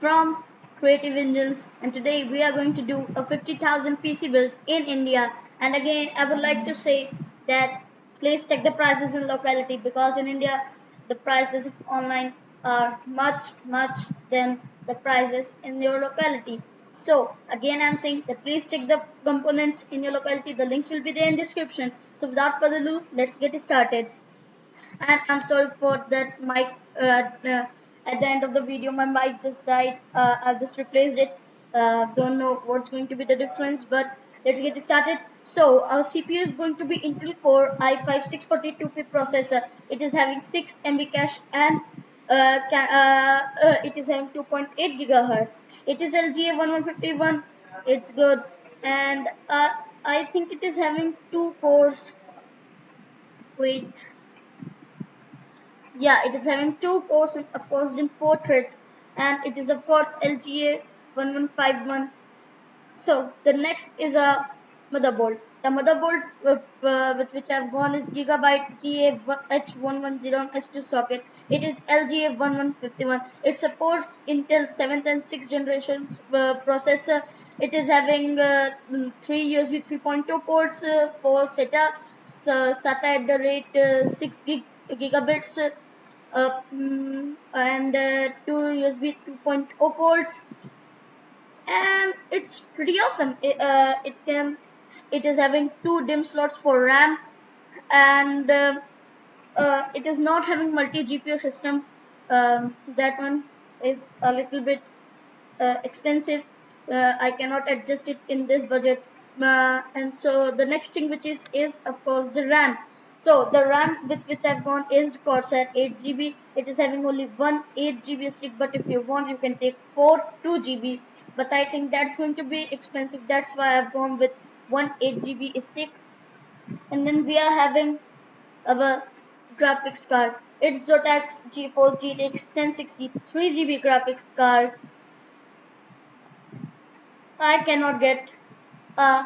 from Creative Engines, and today we are going to do a 50,000 PC build in India. And again, I would like to say that please check the prices in locality, because in India the prices of online are much than the prices in your locality. So again, I'm saying that please check the components in your locality. The links will be there in description. So without further ado, let's get started. And I'm sorry for that mic. At the end of the video, my mic just died. I've just replaced it. Don't know what's going to be the difference, but let's get started. So our CPU is going to be Intel Core i5 642P processor. It is having 6 MB cache, and it is having 2.8 gigahertz. It is LGA 1151. It's good, and I think it is having 2 cores. Wait. Yeah, it is having 2 cores and of course in 4 threads, and it is of course LGA 1151. So the next is a motherboard. The motherboard with which I've gone is Gigabyte GA-H110 S2 socket. It is LGA 1151. It supports Intel 7th and 6th generations processor. It is having 3 USB 3.2 ports for SATA at the rate 6 gigabits, and 2 USB 2.0 ports, and it's pretty awesome. It is having 2 DIMM slots for RAM, and it is not having multi GPU system. That one is a little bit expensive. I cannot adjust it in this budget. And so the next thing which is of course the RAM. So the RAM with which I've gone is Corsair 8 GB. It is having only one 8 GB stick, but if you want you can take 4 2 GB. But I think that's going to be expensive. That's why I've gone with one 8 GB stick. And then we are having our graphics card. It's Zotac GeForce GTX 1060 3 GB graphics card. I cannot get a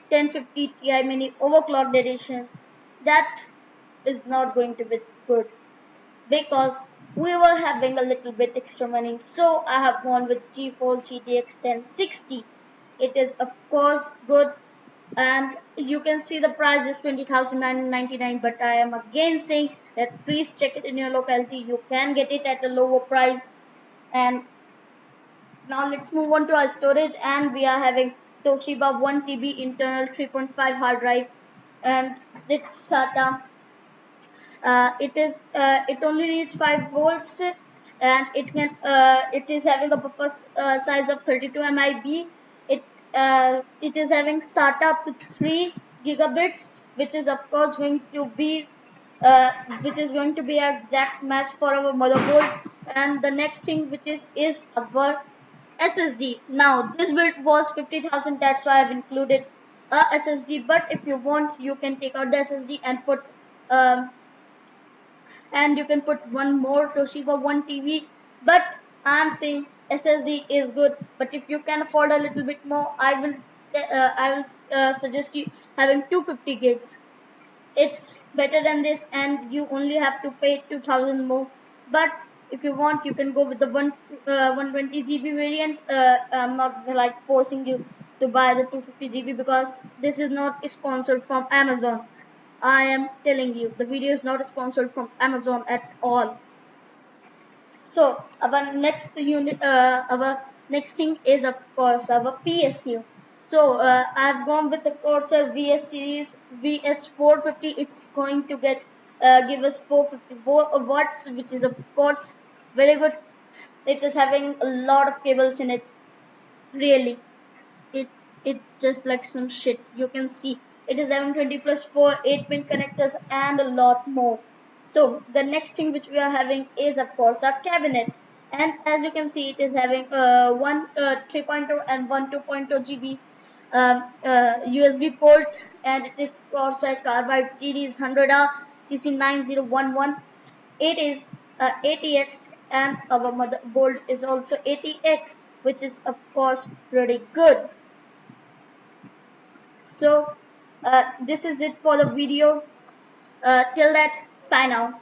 1050 Ti mini overclocked edition. That is not going to be good, because we were having a little bit extra money. So I have gone with GeForce GTX 1060. It is of course good, and you can see the price is 20,999, but I am again saying that please check it in your locality. You can get it at a lower price. And now let's move on to our storage, and we are having Toshiba 1 TB internal 3.5 hard drive, and it's SATA. It only needs 5 volts, and it is having a buffer size of 32 MIB. It is having SATA up to 3 gigabits, which is of course going to be uh, an exact match for our motherboard. And the next thing which is our SSD. Now this build was 50,000, that's why I've included a SSD. But if you want, you can take out the SSD um, and you can put one more Toshiba 1 TB. But I'm saying SSD is good. But if you can afford a little bit more, I will suggest you having 250 gigs. It's better than this, and you only have to pay 2,000 more. But if you want, you can go with the 120 GB variant. I'm not like forcing you to buy the 250 GB, because this is not sponsored from Amazon. I am telling you, the video is not sponsored from Amazon at all. So our next thing is of course our PSU. So I've gone with the Corsair VS series VS450. It's going to give us 454 watts, which is of course very good. It is having a lot of cables in it. Really, it it's just like some shit. You can see it is having 20 plus 4 8-pin connectors and a lot more. So the next thing which we are having is of course our cabinet, and as you can see it is having one 3.0 and one 2.0 GB USB port, and it is Corsair Carbide Series 100R CC9011. It is 80X, and our motherboard is also 80X, which is of course pretty good. So this is it for the video. Till that, sign out.